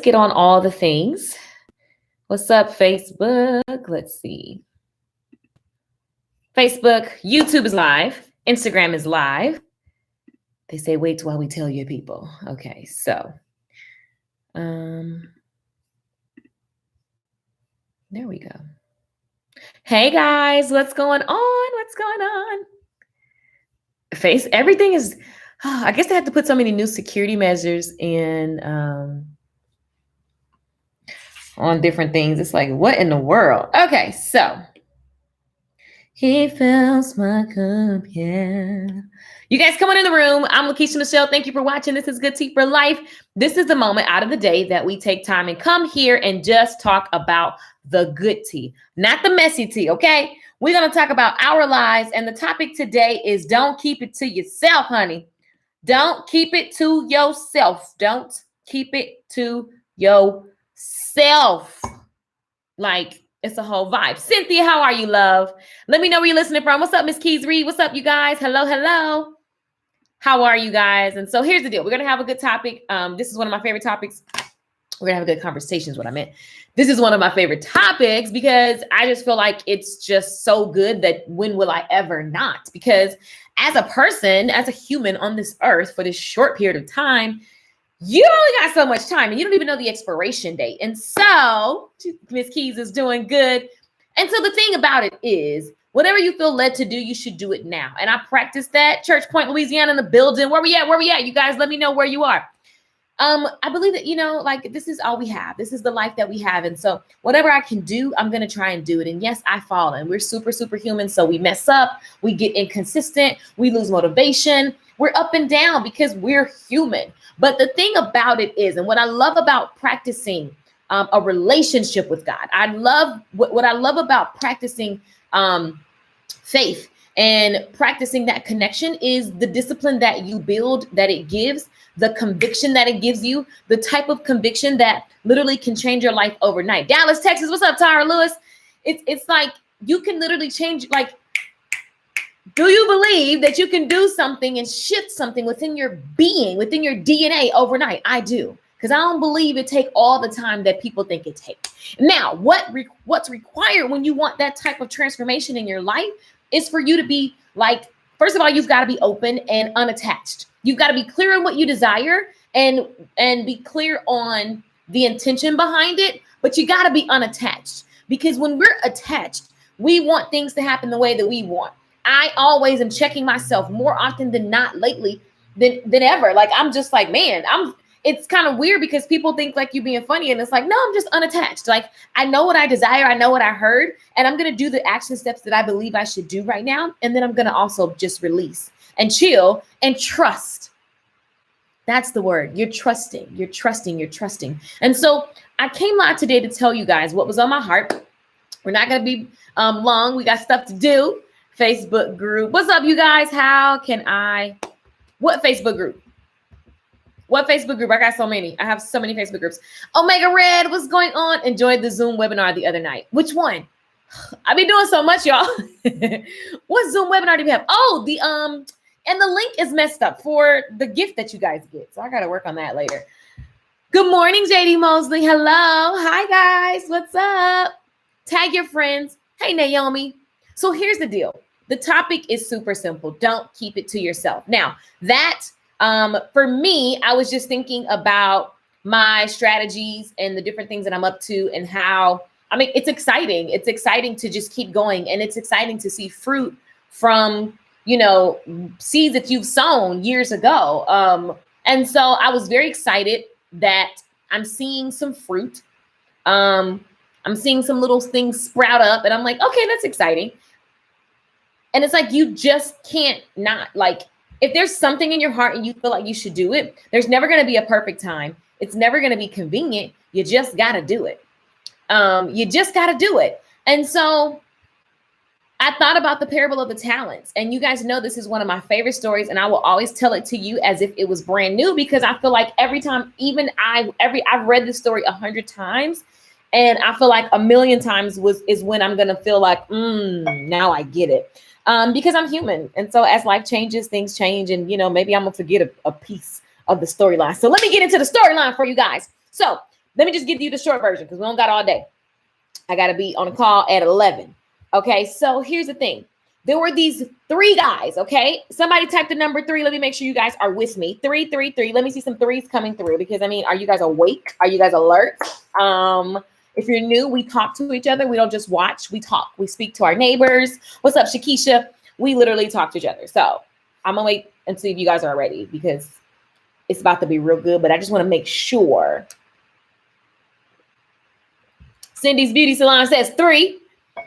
get on all the things. What's up, Facebook? Let's see. Facebook, YouTube is live. Instagram is live. They say, wait while we tell you people. Okay, so. There we go. Hey guys, what's going on? What's going on? Everything is, I guess they had to put so many new security measures in on different things. It's like, what in the world? Okay, so. He fills my cup, yeah. You guys come on in the room. I'm Lakeisha Michelle. Thank you for watching. This is Good Tea for Life. This is the moment out of the day that we take time and come here and just talk about the good tea, not the messy tea, okay? We're going to talk about our lives, and the topic today is don't keep it to yourself, honey. Don't keep it to yourself. Don't keep it to yourself. Like, it's a whole vibe. Cynthia, how are you, love? Let me know where you're listening from. What's up, Miss Keys Reed? What's up, you guys? Hello, hello. How are you guys? And so here's the deal. We're going to have a good topic. This is one of my favorite topics. We're going to have a good conversation is what I meant. This is one of my favorite topics because I just feel like it's just so good that when will I ever not? Because as a person, as a human on this earth for this short period of time, you only got so much time and you don't even know the expiration date. And so Miss Keys is doing good. And so the thing about it is whatever you feel led to do, you should do it now. And I practice that. Church Point, Louisiana in the building. Where we at? Where we at? You guys let me know where you are. I believe that, like this is all we have. This is the life that we have. And so whatever I can do, I'm going to try and do it. And yes, I fall and we're super, super human. So we mess up, we get inconsistent, we lose motivation. We're up and down because we're human. But the thing about it is, and what I love about practicing a relationship with God, I love what I love about practicing faith and practicing that connection is the discipline that you build, that it gives, the conviction that it gives you, the type of conviction that literally can change your life overnight. Dallas, Texas, what's up, Tyra Lewis? It's like you can literally change, like, do you believe that you can do something and shift something within your being, within your DNA overnight? I do, because I don't believe it take all the time that people think it takes. Now, what's required when you want that type of transformation in your life is for you to be like, first of all, you've got to be open and unattached. You've got to be clear on what you desire and be clear on the intention behind it, but you got to be unattached, because when we're attached, we want things to happen the way that we want. I always am checking myself more often than not lately than ever. Like, I'm just like, man, it's kind of weird because people think like you being funny. And it's like, no, I'm just unattached. Like, I know what I desire. I know what I heard. And I'm going to do the action steps that I believe I should do right now. And then I'm going to also just release and chill and trust. That's the word. You're trusting. You're trusting. You're trusting. And so I came live today to tell you guys what was on my heart. We're not going to be long. We got stuff to do. Facebook group. What's up, you guys? What Facebook group? What Facebook group? I got so many. I have so many Facebook groups. Omega Red, what's going on? Enjoyed the Zoom webinar the other night. Which one? I've been doing so much, y'all. What Zoom webinar do we have? Oh, and the link is messed up for the gift that you guys get. So I got to work on that later. Good morning, JD Mosley. Hello. Hi, guys. What's up? Tag your friends. Hey, Naomi. So here's the deal. The topic is super simple. Don't keep it to yourself. Now, that for me, I was just thinking about my strategies and the different things that I'm up to and how, it's exciting. It's exciting to just keep going. And it's exciting to see fruit from, seeds that you've sown years ago. And so I was very excited that I'm seeing some fruit. I'm seeing some little things sprout up and I'm like, okay, that's exciting. And it's like, you just can't not, like, if there's something in your heart and you feel like you should do it, there's never going to be a perfect time. It's never going to be convenient. You just got to do it. You just got to do it. And so I thought about the parable of the talents, and you guys know this is one of my favorite stories, and I will always tell it to you as if it was brand new, because I feel like every time, I've read this story 100 times, and I feel like 1,000,000 times is when I'm going to feel like, now I get it. Because I'm human. And so as life changes, things change. And, maybe I'm going to forget a piece of the storyline. So let me get into the storyline for you guys. So let me just give you the short version because we don't got all day. I got to be on a call at 11. Okay, so here's the thing. There were these 3 guys, okay? Somebody type the number 3. Let me make sure you guys are with me. 333. Let me see some 3s coming through because, I mean, are you guys awake? Are you guys alert? If you're new, we talk to each other. We don't just watch. We talk. We speak to our neighbors. What's up, Shakisha? We literally talk to each other. So I'm going to wait and see if you guys are ready because it's about to be real good, but I just want to make sure. Cindy's Beauty Salon says 3.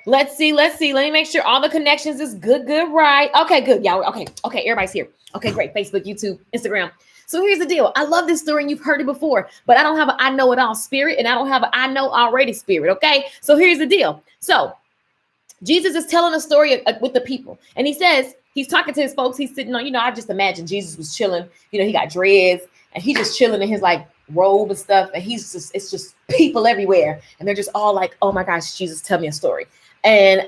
Let's see. Let me make sure all the connections is good, right? Okay, good. Yeah, okay, everybody's here. Okay, great. Facebook, YouTube, Instagram. So here's the deal. I love this story and you've heard it before, but I don't have an I know it all spirit and I don't have an I know already spirit, okay? So here's the deal. So Jesus is telling a story with the people and he says, he's talking to his folks. He's sitting on, I just imagine Jesus was chilling. He got dreads and he's just chilling in his robe and stuff. And it's just people everywhere. And they're just all like, oh my gosh, Jesus, tell me a story. And,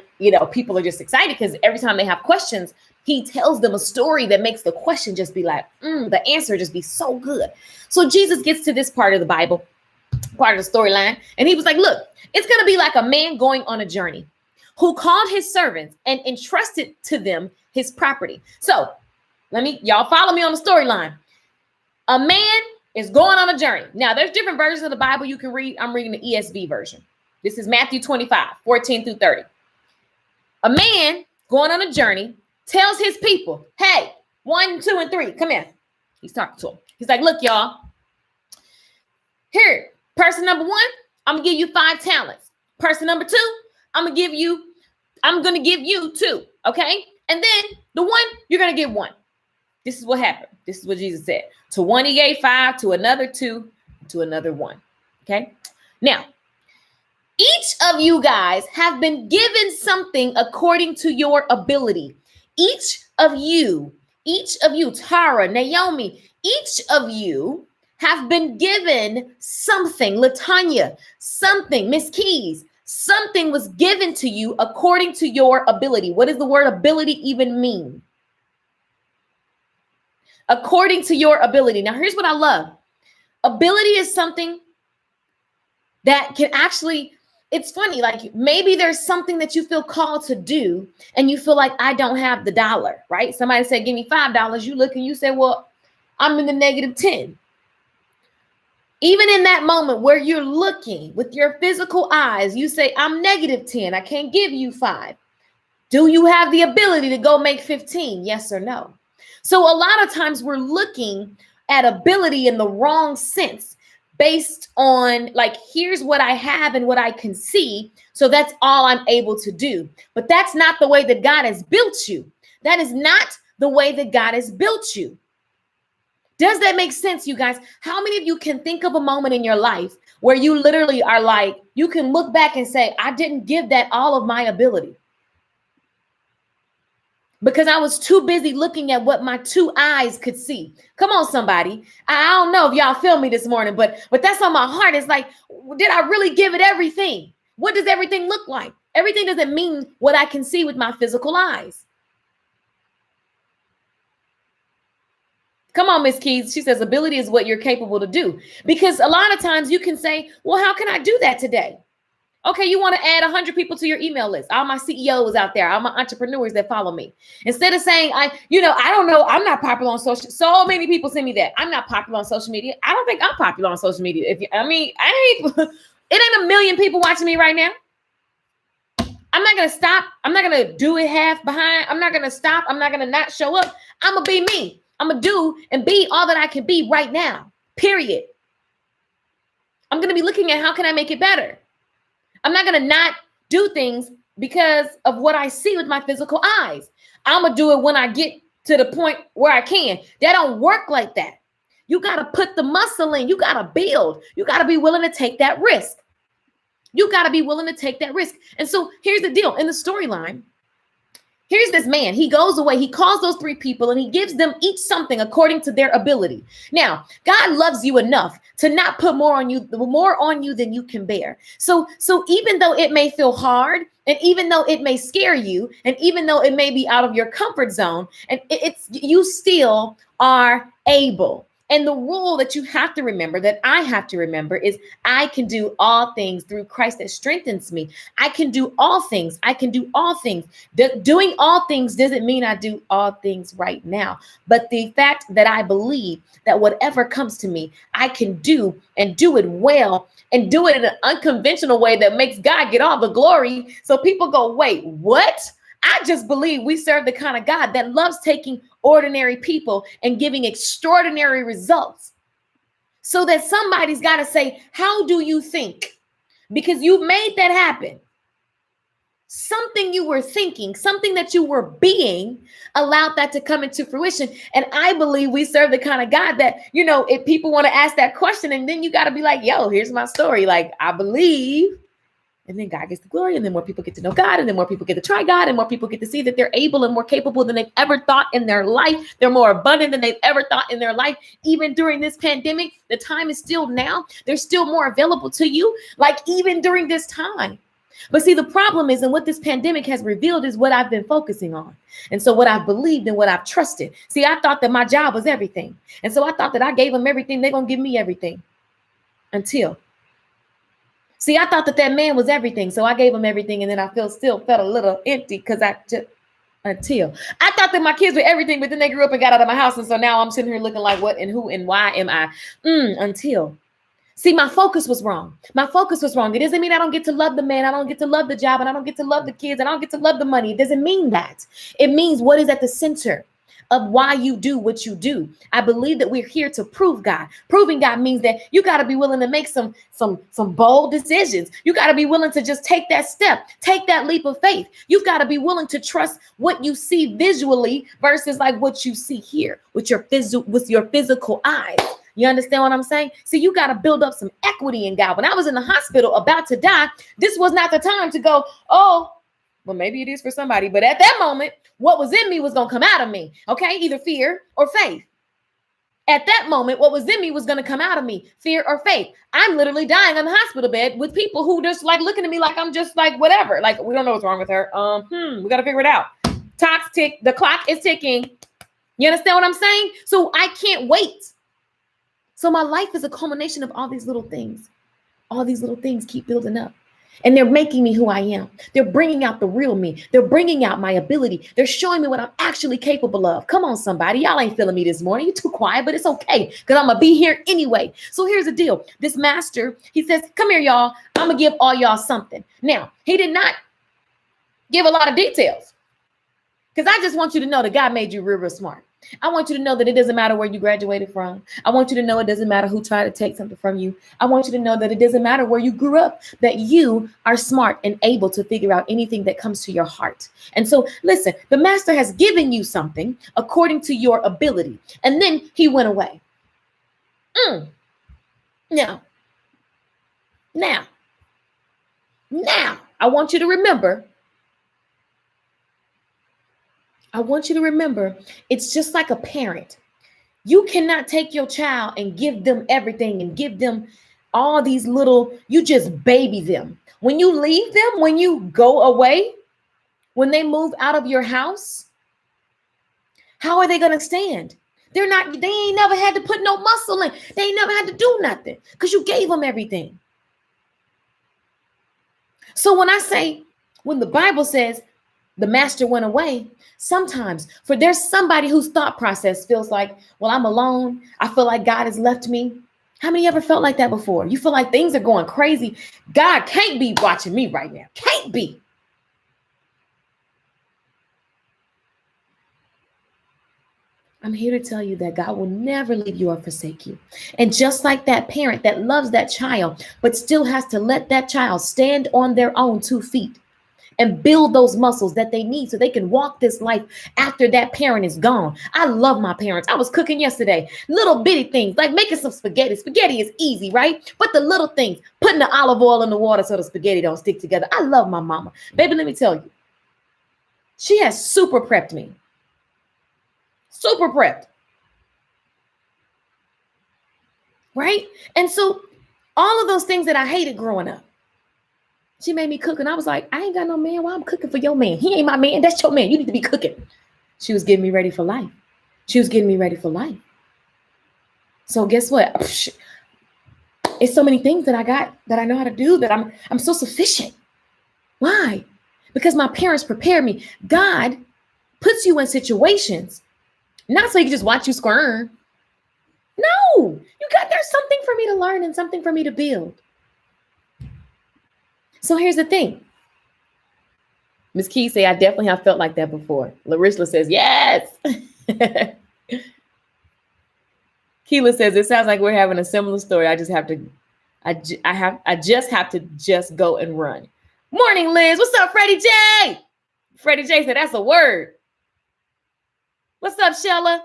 people are just excited because every time they have questions, he tells them a story that makes the question just be like, the answer just be so good. So Jesus gets to this part of the Bible, part of the storyline. And he was like, look, it's going to be like a man going on a journey who called his servants and entrusted to them his property. So y'all follow me on the storyline. A man is going on a journey. Now, there's different versions of the Bible you can read. I'm reading the ESV version. This is Matthew 25, 14 through 30. A man going on a journey tells his people, hey, 1, 2, and 3, come here. He's talking to them. He's like, look, y'all. Here, person number 1, I'm going to give you 5 talents. Person number 2, I'm going to give you 2, okay? And then the 1, you're going to get 1. This is what happened. This is what Jesus said. To one, he gave 5, to another 2, to another 1. Okay. Now, each of you guys have been given something according to your ability. Each of you, Tara, Naomi, each of you have been given something. Latanya, something. Miss Keys, something was given to you according to your ability. What does the word ability even mean? According to your ability. Now, here's what I love. Ability is something that can actually, it's funny, maybe there's something that you feel called to do and you feel like I don't have the dollar, right? Somebody said, give me $5. You look and you say, well, I'm in the negative 10. Even in that moment where you're looking with your physical eyes, you say, I'm negative 10. I can't give you 5. Do you have the ability to go make 15? Yes or no? So a lot of times we're looking at ability in the wrong sense based on here's what I have and what I can see. So that's all I'm able to do. But that's not the way that God has built you. That is not the way that God has built you. Does that make sense, you guys? How many of you can think of a moment in your life where you literally are you can look back and say, I didn't give that all of my ability? Because I was too busy looking at what my 2 eyes could see. Come on, somebody. I don't know if y'all feel me this morning, but that's on my heart. It's did I really give it everything? What does everything look like? Everything doesn't mean what I can see with my physical eyes. Come on, Miss Keys. She says ability is what you're capable to do. Because a lot of times you can say, well, how can I do that today? Okay, you want to add 100 people to your email list. All my CEOs out there, all my entrepreneurs that follow me. Instead of saying, I don't know, I'm not popular on social. So many people send me that. I'm not popular on social media. I don't think I'm popular on social media. It ain't 1 million people watching me right now. I'm not going to stop. I'm not going to do it half behind. I'm not going to stop. I'm not going to not show up. I'm going to be me. I'm going to do and be all that I can be right now, period. I'm going to be looking at how can I make it better? I'm not going to not do things because of what I see with my physical eyes. I'm going to do it when I get to the point where I can. That don't work like that. You got to put the muscle in. You got to build. You got to be willing to take that risk. You got to be willing to take that risk. And so here's the deal. In the storyline, here's this man. He goes away. He calls those 3 people and he gives them each something according to their ability. Now, God loves you enough to not put more on you than you can bear. So even though it may feel hard, and even though it may scare you, and even though it may be out of your comfort zone, and you still are able. And the rule that you have to remember, that I have to remember, is I can do all things through Christ that strengthens me. I can do all things. I can do all things. Doing all things doesn't mean I do all things right now. But the fact that I believe that whatever comes to me, I can do and do it well and do it in an unconventional way that makes God get all the glory. So people go, wait, what? I just believe we serve the kind of God that loves taking ordinary people and giving extraordinary results, so that somebody's got to say, how do you think? Because you made that happen. Something you were thinking, something that you were being, allowed that to come into fruition. And I believe we serve the kind of God that, if people want to ask that question, and then you got to be like, yo, here's my story. Like, I believe. And then God gets the glory, and then more people get to know God, and then more people get to try God, and more people get to see that they're able and more capable than they've ever thought in their life. They're more abundant than they've ever thought in their life. Even during this pandemic, the time is still now. They're still more available to you, like even during this time. But see, the problem is, and what this pandemic has revealed is what I've been focusing on. And so what I've believed and what I've trusted. See, I thought that my job was everything. And so I thought that I gave them everything. They're going to give me everything. See, I thought that man was everything. So I gave him everything. And then I still felt a little empty because I thought that my kids were everything, but then they grew up and got out of my house. And so now I'm sitting here looking like, what and who and why am I? See, my focus was wrong. My focus was wrong. It doesn't mean I don't get to love the man. I don't get to love the job, and I don't get to love the kids. And I don't get to love the money. It doesn't mean that. It means what is at the center of why you do what you do. I believe that we're here to prove God. Proving God means that you got to be willing to make some bold decisions. You got to be willing to just take that step, take that leap of faith. You've got to be willing to trust what you see visually versus like what you see here with your physical eyes. You understand what I'm saying? See, you got to build up some equity in God. When I was in the hospital about to die, this was not the time to go, oh, well, maybe it is for somebody. But at that moment, what was in me was going to come out of me. Okay. Either fear or faith. At that moment, what was in me was going to come out of me, fear or faith. I'm literally dying on the hospital bed with people who just like looking at me like I'm just like whatever. Like, we don't know what's wrong with her. We got to figure it out. The clock is ticking. You understand what I'm saying? So I can't wait. So my life is a culmination of all these little things. All these little things keep building up. And they're making me who I am. They're bringing out the real me. They're bringing out my ability. They're showing me what I'm actually capable of. Come on, somebody. Y'all ain't feeling me this morning. You're too quiet, but it's okay because I'm going to be here anyway. So here's the deal. This master, he says, come here, y'all. I'm going to give all y'all something. Now, he did not give a lot of details because I just want you to know that God made you real, real smart. I want you to know that it doesn't matter where you graduated from. I want you to know it doesn't matter who tried to take something from you. I want you to know that it doesn't matter where you grew up, that you are smart and able to figure out anything that comes to your heart. And so, listen, the master has given you something according to your ability. And then he went away. Now, I want you to remember. It's just like a parent. You cannot take your child and give them everything and give them all these you just baby them. When you leave them, when you go away, when they move out of your house, how are they going to stand? They ain't never had to put no muscle in. They ain't never had to do nothing because you gave them everything. So when the Bible says the master went away, sometimes there's somebody whose thought process feels like, well, I'm alone. I feel like God has left me. How many ever felt like that before? You feel like things are going crazy. God can't be watching me right now. Can't be. I'm here to tell you that God will never leave you or forsake you. And just like that parent that loves that child, but still has to let that child stand on their own 2 feet and build those muscles that they need so they can walk this life after that parent is gone. I love my parents. I was cooking yesterday, little bitty things like making some spaghetti. Spaghetti is easy, right? But the little things, putting the olive oil in the water so the spaghetti don't stick together. I love my mama. Baby, let me tell you, she has super prepped me. Super prepped. Right? And so all of those things that I hated growing up, she made me cook, and I was like, I ain't got no man. Why I'm cooking for your man? He ain't my man. That's your man. You need to be cooking. She was getting me ready for life. So guess what? It's so many things that I got that I know how to do, that I'm so sufficient. Why? Because my parents prepared me. God puts you in situations, not so he can just watch you squirm. No, there's something for me to learn and something for me to build. So here's the thing. Ms. Key say, I definitely have felt like that before. Larissa says, yes. Keela says, it sounds like we're having a similar story. I just have to go and run. Morning, Liz. What's up, Freddie J? Freddie J said, that's a word. What's up, Shella?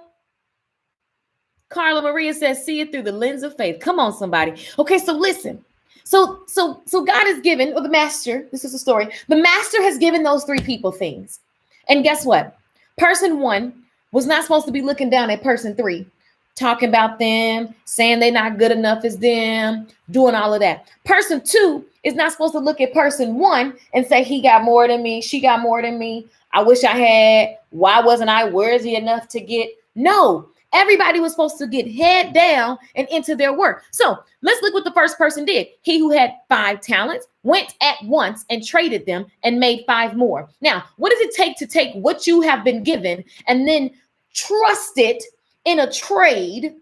Carla Maria says, see it through the lens of faith. Come on, somebody. Okay, so listen. So God has given, or the master, this is a story. The master has given those three people things. And guess what? Person one was not supposed to be looking down at person three, talking about them, saying they're not good enough as them, doing all of that. Person two is not supposed to look at person one and say, he got more than me, she got more than me. I wish I had. Why wasn't I worthy enough to get? No. Everybody was supposed to get head down and into their work. So let's look what the first person did. He who had 5 talents went at once and traded them and made 5 more. Now, what does it take to take what you have been given and then trust it in a trade?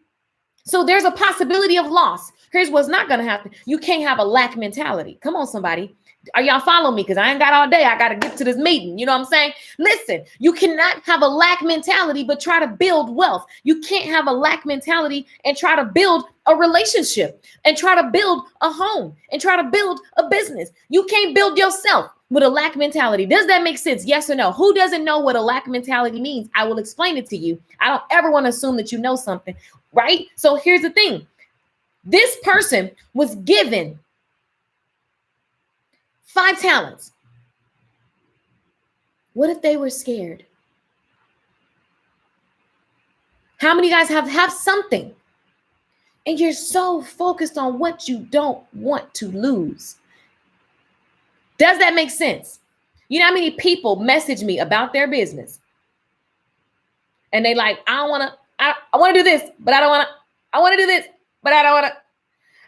So there's a possibility of loss. Here's what's not going to happen. You can't have a lack mentality. Come on, somebody. Are y'all following me? Because I ain't got all day. I got to get to this meeting. You know what I'm saying? Listen, you cannot have a lack mentality, but try to build wealth. You can't have a lack mentality and try to build a relationship and try to build a home and try to build a business. You can't build yourself with a lack mentality. Does that make sense? Yes or no? Who doesn't know what a lack mentality means? I will explain it to you. I don't ever want to assume that you know something, right? So here's the thing. This person was given 5 talents. What if they were scared? How many guys have something and you're so focused on what you don't want to lose? Does that make sense? You know how many people message me about their business and they like, I want to do this, but I don't want to. I want to do this, but I don't want to.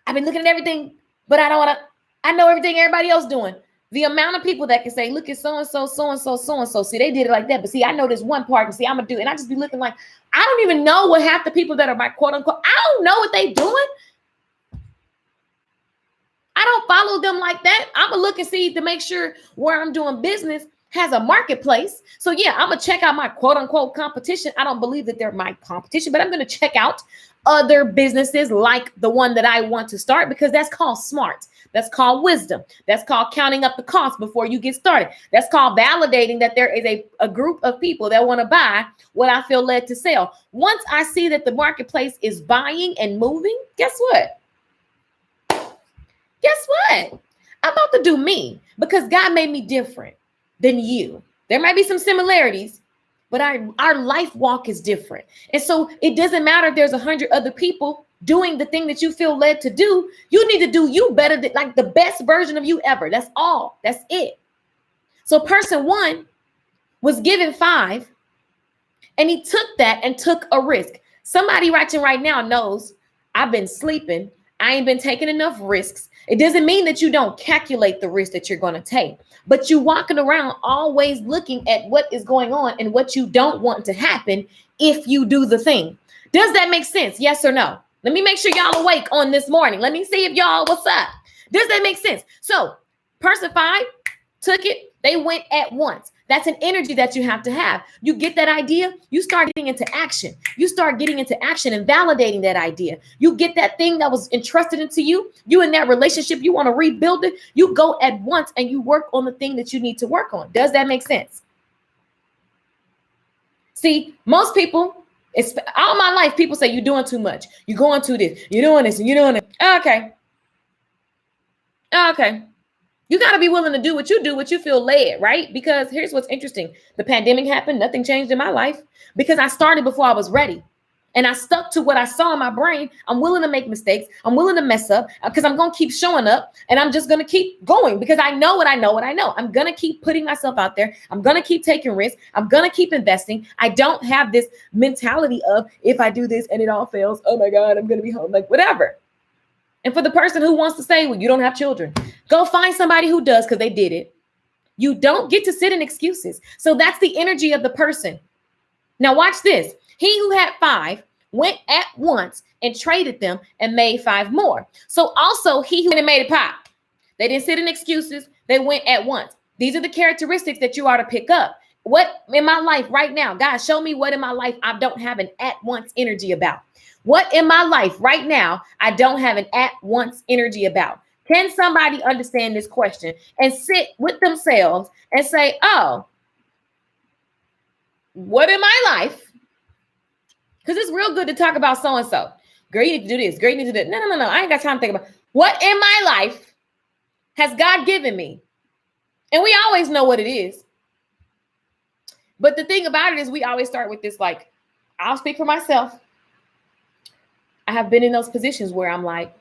I've been looking at everything, but I don't want to. I know everything everybody else doing. The amount of people that can say, look at so-and-so, so-and-so, so-and-so. See, they did it like that. But see, I know this one part. And see, I'm going to do it. And I just be looking like, I don't even know what half the people that are my quote unquote, I don't know what they doing. I don't follow them like that. I'm going to look and see to make sure where I'm doing business has a marketplace. So yeah, I'm going to check out my quote unquote competition. I don't believe that they're my competition, but I'm going to check out other businesses like the one that I want to start, because that's called smart. That's called wisdom. That's called counting up the cost before you get started. That's called validating that there is a group of people that want to buy what I feel led to sell. Once I see that the marketplace is buying and moving, guess what? Guess what? I'm about to do me, because God made me different than you. There might be some similarities, but our life walk is different. And so it doesn't matter if there's 100 other people doing the thing that you feel led to do. You need to do you better, than, like the best version of you ever. That's all. That's it. So person one was given 5 and he took that and took a risk. Somebody watching right now knows I've been sleeping. I ain't been taking enough risks. It doesn't mean that you don't calculate the risk that you're going to take, but you walking around always looking at what is going on and what you don't want to happen if you do the thing. Does that make sense? Yes or no? Let me make sure y'all awake on this morning. Let me see if y'all, what's up? Does that make sense? So person 5 took it. They went at once. That's an energy that you have to have. You get that idea, you start getting into action. You start getting into action and validating that idea. You get that thing that was entrusted into you. You in that relationship, you want to rebuild it. You go at once and you work on the thing that you need to work on. Does that make sense? See, most people, it's all my life, people say you're doing too much. You're going to this. You're doing this and you're doing it. Okay. Okay. You got to be willing to do, what you feel led, right? Because here's what's interesting. The pandemic happened. Nothing changed in my life because I started before I was ready. and I stuck to what I saw in my brain, I'm willing to make mistakes. I'm willing to mess up because I'm going to keep showing up, and I'm just going to keep going because I know what I know, what I know. I'm going to keep putting myself out there. I'm going to keep taking risks. I'm going to keep investing. I don't have this mentality of if I do this and it all fails, oh my God, I'm going to be home, like whatever. And for the person who wants to say, well, you don't have children, go find somebody who does because they did it. You don't get to sit in excuses. So that's the energy of the person. Now watch this. He who had 5 went at once and traded them and made 5 more. So also he who went and made it pop. They didn't sit in excuses. They went at once. These are the characteristics that you ought to pick up. What in my life right now, God, show me what in my life I don't have an at once energy about. What in my life right now I don't have an at once energy about. Can somebody understand this question and sit with themselves and say, oh, what in my life? Because it's real good to talk about so-and-so. Girl, you need to do this. Girl, you need to do that. No. I ain't got time to think about what in my life has God given me. And we always know what it is. But the thing about it is we always start with this, like, I'll speak for myself. I have been in those positions where I'm like,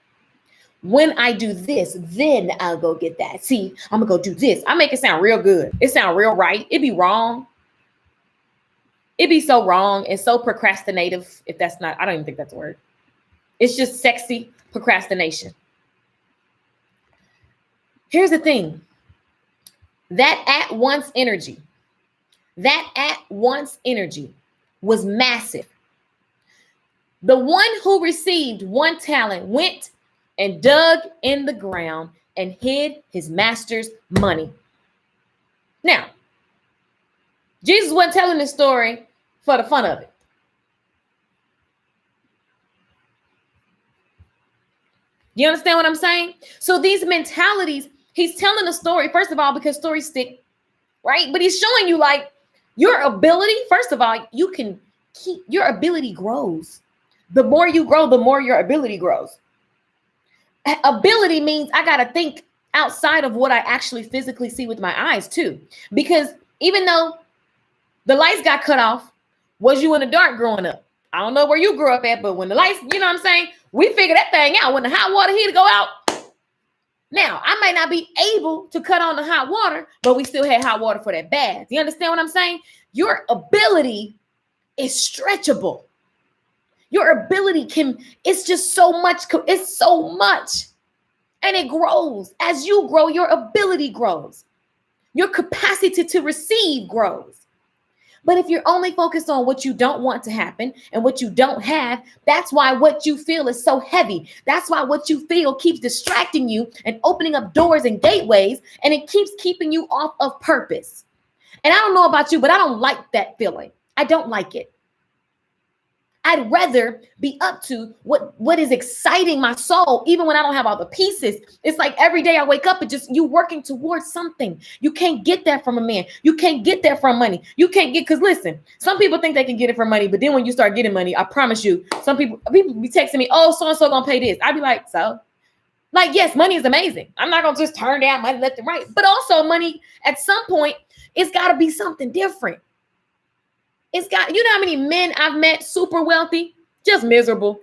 when I do this, then I'll go get that. See, I'm going to go do this. I make it sound real good. It sound real right. It be wrong. It be so wrong and so procrastinative. If that's not, I don't even think that's a word. It's just sexy procrastination. Here's the thing. That at once energy was massive. The one who received 1 talent went and dug in the ground and hid his master's money. Now, Jesus wasn't telling this story for the fun of it. You understand what I'm saying? So these mentalities, he's telling a story, first of all, because stories stick, right? But he's showing you like your ability, first of all, you can keep, your ability grows. The more you grow, the more your ability grows. Ability means I got to think outside of what I actually physically see with my eyes too. Because even though the lights got cut off, was you in the dark growing up? I don't know where you grew up at, but when the lights, you know what I'm saying? We figured that thing out when the hot water heater go out. Now, I might not be able to cut on the hot water, but we still had hot water for that bath. You understand what I'm saying? Your ability is stretchable. Your ability it's just so much. It's so much. And it grows. As you grow, your ability grows. Your capacity to receive grows. But if you're only focused on what you don't want to happen and what you don't have, that's why what you feel is so heavy. That's why what you feel keeps distracting you and opening up doors and gateways, and it keeps keeping you off of purpose. And I don't know about you, but I don't like that feeling. I don't like it. I'd rather be up to what is exciting my soul, even when I don't have all the pieces. It's like every day I wake up and just you working towards something. You can't get that from a man. You can't get that from money. You can't get, because listen, some people think they can get it from money, but then when you start getting money, I promise you, people be texting me, oh, so-and-so gonna pay this. I'd be like, so? Like, yes, money is amazing. I'm not gonna just turn down money left and right. But also money, at some point, it's gotta be something different. It's got, you know how many men I've met super wealthy, just miserable.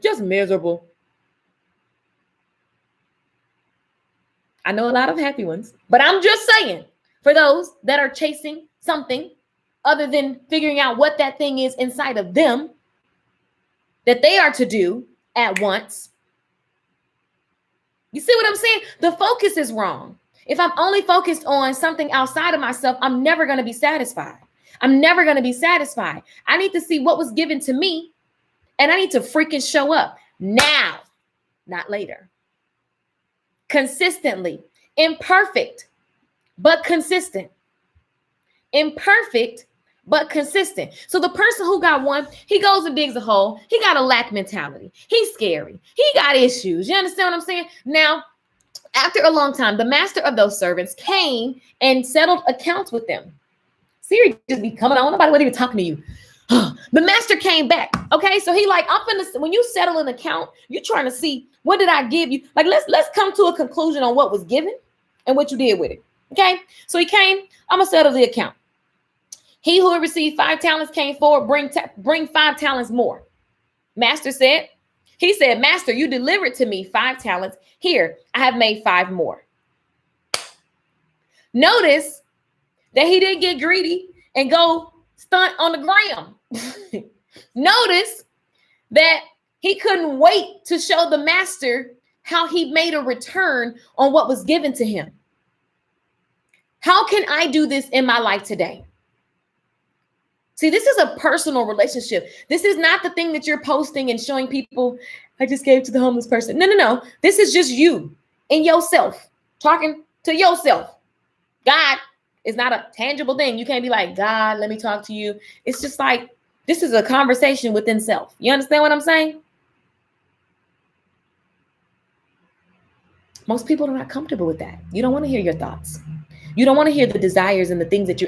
I know a lot of happy ones, but I'm just saying, for those that are chasing something other than figuring out what that thing is inside of them that they are to do at once. You see what I'm saying? The focus is wrong. If I'm only focused on something outside of myself, I'm never going to be satisfied. I'm never going to be satisfied. I need to see what was given to me, and I need to freaking show up now, not later. Consistently. Imperfect, but consistent. Imperfect, but consistent. So the person who got 1, he goes and digs a hole. He got a lack mentality. He's scary. He got issues. You understand what I'm saying? Now, after a long time, the master of those servants came and settled accounts with them. Siri just be coming on. Nobody wasn't even talking to you. The master came back. Okay, so he like, when you settle an account, you're trying to see what did I give you? Like, let's come to a conclusion on what was given and what you did with it. Okay, so he came. I'm gonna settle the account. He who had received 5 talents came forward, bring 5 talents more. Master said, he said, Master, you delivered to me 5 talents. Here, I have made 5 more. Notice that he didn't get greedy and go stunt on the ground. Notice that he couldn't wait to show the master how he made a return on what was given to him. How can I do this in my life today? See, this is a personal relationship. This is not the thing that you're posting and showing people, I just gave to the homeless person. No. This is just you and yourself, talking to yourself. God is not a tangible thing. You can't be like, God, let me talk to you. It's just like, this is a conversation within self. You understand what I'm saying? Most people are not comfortable with that. You don't want to hear your thoughts. You don't want to hear the desires and the things that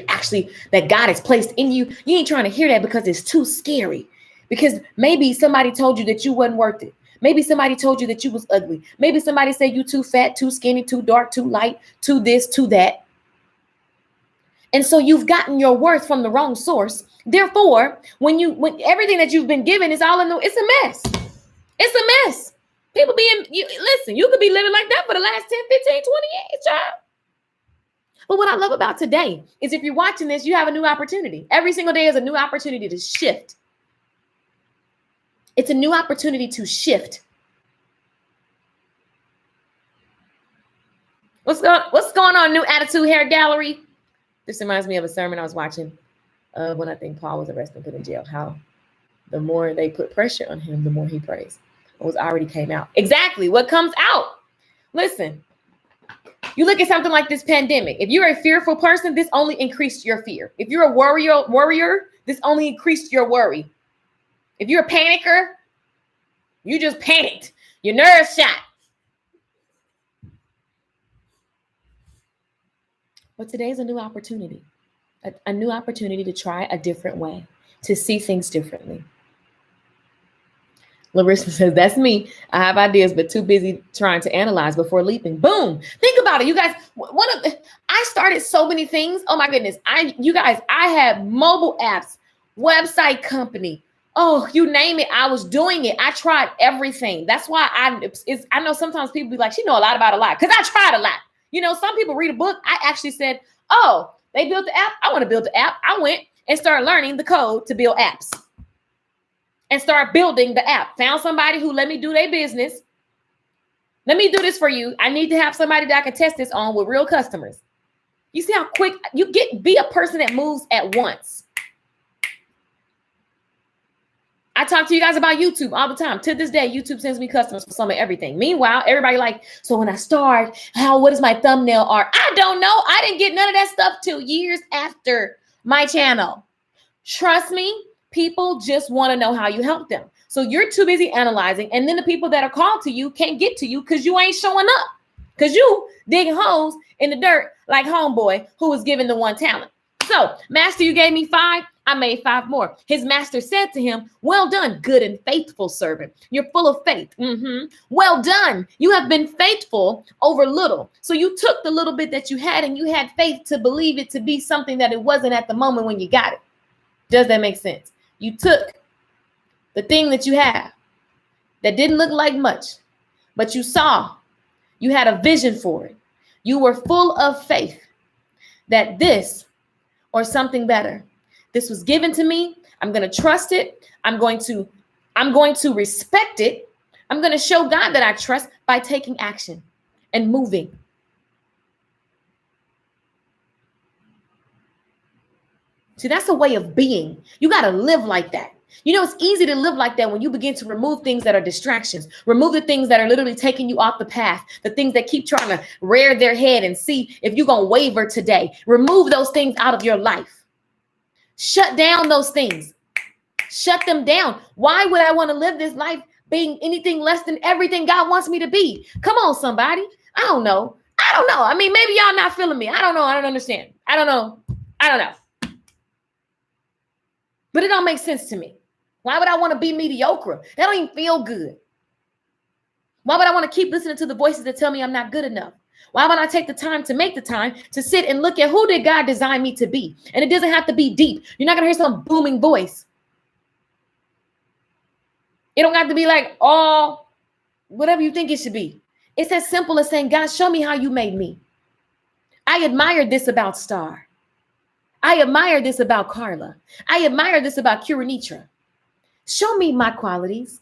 that God has placed in you. You ain't trying to hear that because it's too scary. Because maybe somebody told you that you wasn't worth it. Maybe somebody told you that you was ugly. Maybe somebody said you too fat, too skinny, too dark, too light, too this, too that. And so you've gotten your worth from the wrong source. Therefore, when everything that you've been given is all in it's a mess. It's a mess. People listen, you could be living like that for the last 10, 15, 20 years, child. But what I love about today is if you're watching this, you have a new opportunity. Every single day is a new opportunity to shift. It's a new opportunity to shift. What's going on, New Attitude Hair Gallery? This reminds me of a sermon I was watching when I think Paul was arrested and put in jail. How the more they put pressure on him, the more he prays. What already came out. Exactly what comes out. Listen, you look at something like this pandemic. If you're a fearful person, this only increased your fear. If you're a warrior, this only increased your worry. If you're a panicker, you just panicked. Your nerves shot. But today's a new opportunity. A new opportunity to try a different way, to see things differently. Larissa says, that's me. I have ideas, but too busy trying to analyze before leaping. Boom. Think about it. You guys, I started so many things. Oh my goodness. I had mobile apps, website company. Oh, you name it. I was doing it. I tried everything. That's why I know sometimes people be like, she know a lot about a lot. Because I tried a lot. You know, some people read a book. I actually said, oh, they built the app. I want to build the app. I went and started learning the code to build apps. And start building the app. Found somebody who let me do their business. Let me do this for you. I need to have somebody that I can test this on with real customers. You see how quick you be a person that moves at once. I talk to you guys about YouTube all the time. To this day, YouTube sends me customers for some of everything. Meanwhile, everybody like, so when I start, what is my thumbnail art? I don't know. I didn't get none of that stuff till years after my channel. Trust me. People just want to know how you help them. So you're too busy analyzing. And then the people that are called to you can't get to you because you ain't showing up. Because you digging holes in the dirt like homeboy who was given the 1 talent. So, master, you gave me 5. I made 5 more. His master said to him, well done, good and faithful servant. You're full of faith. Well done. You have been faithful over little. So you took the little bit that you had and you had faith to believe it to be something that it wasn't at the moment when you got it. Does that make sense? You took the thing that you have that didn't look like much, but you saw, you had a vision for it. You were full of faith that this or something better, this was given to me. I'm going to trust it. I'm going to respect it. I'm going to show God that I trust by taking action and moving. See, that's a way of being. You got to live like that. You know, it's easy to live like that when you begin to remove things that are distractions, remove the things that are literally taking you off the path, the things that keep trying to rear their head and see if you're going to waver today. Remove those things out of your life. Shut down those things. Shut them down. Why would I want to live this life being anything less than everything God wants me to be? Come on, somebody. I don't know. I mean, maybe y'all not feeling me. I don't know. I don't understand. I don't know. But it don't make sense to me. Why would I want to be mediocre? That don't even feel good. Why would I want to keep listening to the voices that tell me I'm not good enough? Why would I take the time to make the time to sit and look at who did God design me to be? And it doesn't have to be deep. You're not going to hear some booming voice. It don't have to be like all whatever you think it should be. It's as simple as saying, God, show me how you made me. I admire this about Star. I admire this about Carla. I admire this about Kuranitra. Show me my qualities.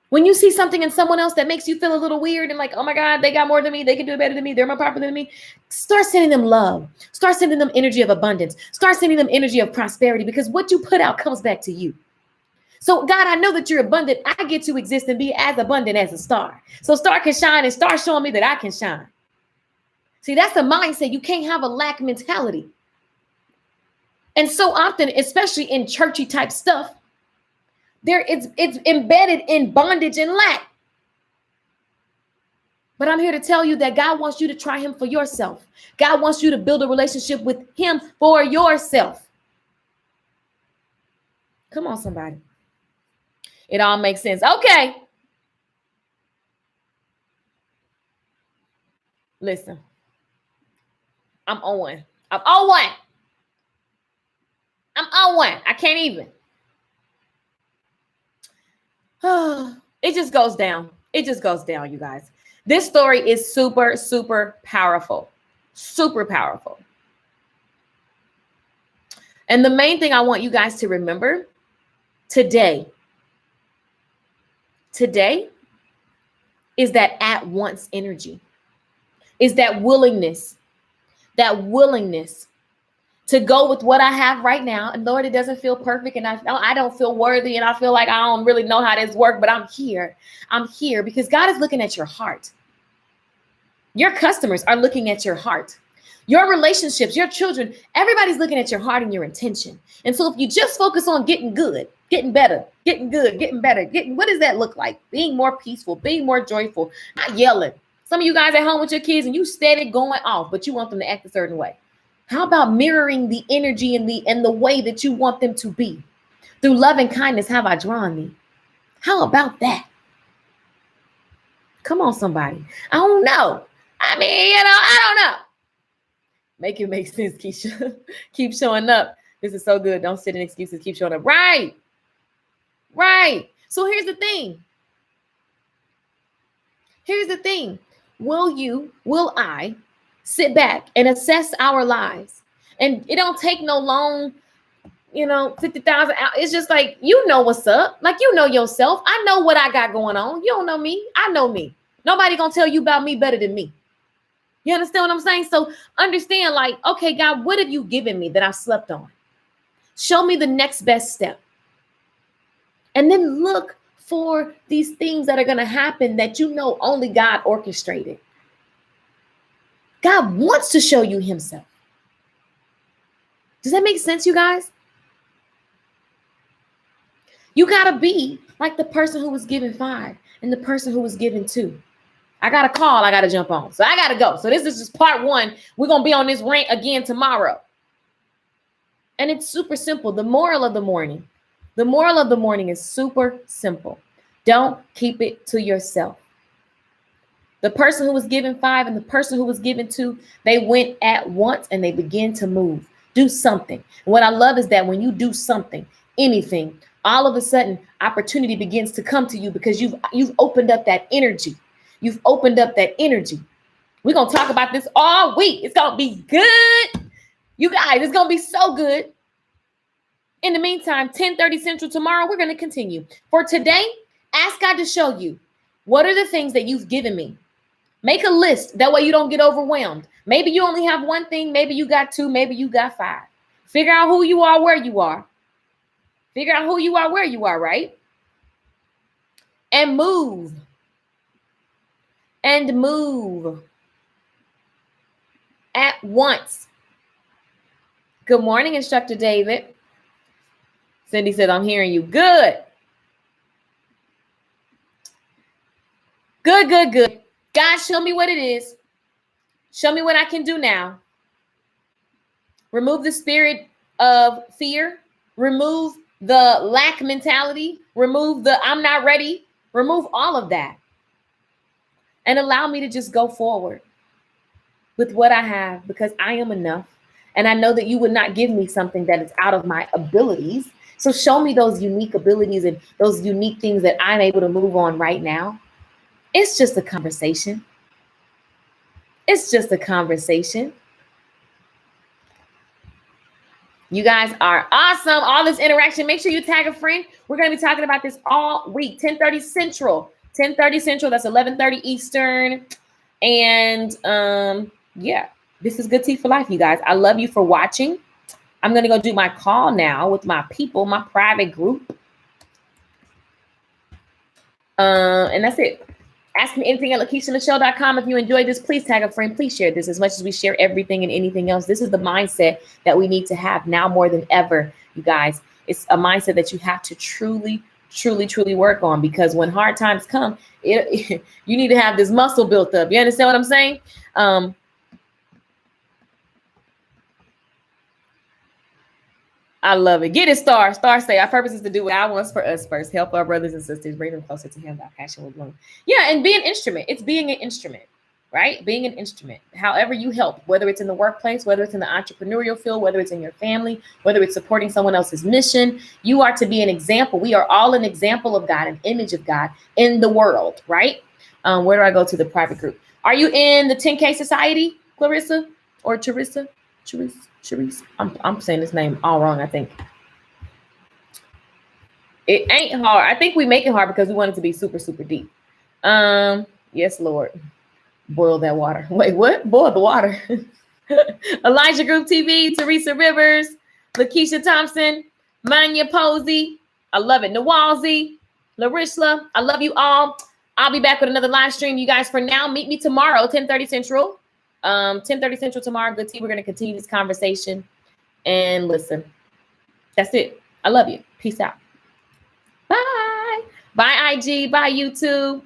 When you see something in someone else that makes you feel a little weird and like, oh my God, they got more than me. They can do it better than me. They're more popular than me. Start sending them love. Start sending them energy of abundance. Start sending them energy of prosperity, because what you put out comes back to you. So God, I know that you're abundant. I get to exist and be as abundant as a star. So Star can shine and start showing me that I can shine. See, that's a mindset. You can't have a lack mentality. And so often, especially in churchy type stuff, it's embedded in bondage and lack. But I'm here to tell you that God wants you to try him for yourself. God wants you to build a relationship with him for yourself. Come on, somebody. It all makes sense. Okay. Listen. I'm on one. I'm on one. I'm on one. I can't even. It just goes down. It just goes down, you guys. This story is super, super powerful. Super powerful. And the main thing I want you guys to remember today is that at once energy, is that willingness to go with what I have right now. And Lord, it doesn't feel perfect. And I don't feel worthy. And I feel like I don't really know how this works, but I'm here. I'm here because God is looking at your heart. Your customers are looking at your heart. Your relationships, your children, everybody's looking at your heart and your intention. And so if you just focus on getting good, getting better, getting good, getting better, what does that look like? Being more peaceful, being more joyful, not yelling. Some of you guys at home with your kids and you steady going off, but you want them to act a certain way. How about mirroring the energy and the way that you want them to be? Through love and kindness have I drawn thee. How about that? Come on, somebody. I don't know. I mean, I don't know. Make it make sense, Keisha. Keep showing up. This is so good. Don't sit in excuses. Keep showing up. Right. So here's the thing. Will I sit back and assess our lives? And it don't take no long, 50,000 hours. It's just like, you know what's up. Like, you know yourself. I know what I got going on. You don't know me. I know me. Nobody gonna tell you about me better than me. You understand what I'm saying? So understand, like, okay, God, what have you given me that I slept on? Show me the next best step. And then look for these things that are going to happen that only God orchestrated. God wants to show you himself. Does that make sense, you guys? You got to be like the person who was given 5 and the person who was given 2. I got a call I got to jump on. So I got to go. So this is just part 1. We're going to be on this rant again tomorrow. And it's super simple. The moral of the morning is super simple. Don't keep it to yourself. The person who was given 5 and the person who was given 2, they went at once and they began to move. Do something. And what I love is that when you do something, anything, all of a sudden opportunity begins to come to you because you've opened up that energy. You've opened up that energy. We're going to talk about this all week. It's going to be good. You guys, it's going to be so good. In the meantime, 10:30 Central tomorrow, we're going to continue. For today, ask God to show you what are the things that you've given me. Make a list. That way you don't get overwhelmed. Maybe you only have 1 thing. Maybe you got 2. Maybe you got 5. Figure out who you are, where you are. Figure out who you are, where you are, right? And move. And move. At once. Good morning, Instructor David. Cindy said, I'm hearing you. Good. Good. God, show me what it is. Show me what I can do now. Remove the spirit of fear. Remove the lack mentality. Remove the I'm not ready. Remove all of that. And allow me to just go forward with what I have because I am enough. And I know that you would not give me something that is out of my abilities. So show me those unique abilities and those unique things that I'm able to move on right now. It's just a conversation. It's just a conversation. You guys are awesome. All this interaction. Make sure you tag a friend. We're going to be talking about this all week. 10:30 Central. 10:30 Central. That's 11:30 Eastern. And yeah, this is Good Tea for Life, you guys. I love you for watching. I'm going to go do my call now with my people, my private group. And that's it. Ask me anything at LakeishaMichelle.com. If you enjoyed this, please tag a friend. Please share this as much as we share everything and anything else. This is the mindset that we need to have now more than ever, you guys. It's a mindset that you have to truly work on, because when hard times come, you need to have this muscle built up. You understand what I'm saying? I love it. Get it, Star. Star say, our purpose is to do what God wants for us first. Help our brothers and sisters, bring them closer to him. Our passion will bloom. Yeah, and be an instrument. It's being an instrument, right? Being an instrument. However you help, whether it's in the workplace, whether it's in the entrepreneurial field, whether it's in your family, whether it's supporting someone else's mission, you are to be an example. We are all an example of God, an image of God in the world, right? Where do I go to the private group? Are you in the 10K Society, Clarissa or Teresa? Sharice. I'm saying this name all wrong, I think. It ain't hard. I think we make it hard because we want it to be super deep. Yes, Lord. Boil that water. Wait, what? Boil the water. Elijah Group TV, Teresa Rivers, Lakeisha Thompson, Manya Posey. I love it. Nawalzi, Larishla. I love you all. I'll be back with another live stream. You guys, for now, meet me tomorrow, 10:30 Central. 10:30 Central tomorrow. Good tea. We're going to continue this conversation. And listen, that's it. I love you. Peace out. Bye. Bye, IG. Bye, YouTube.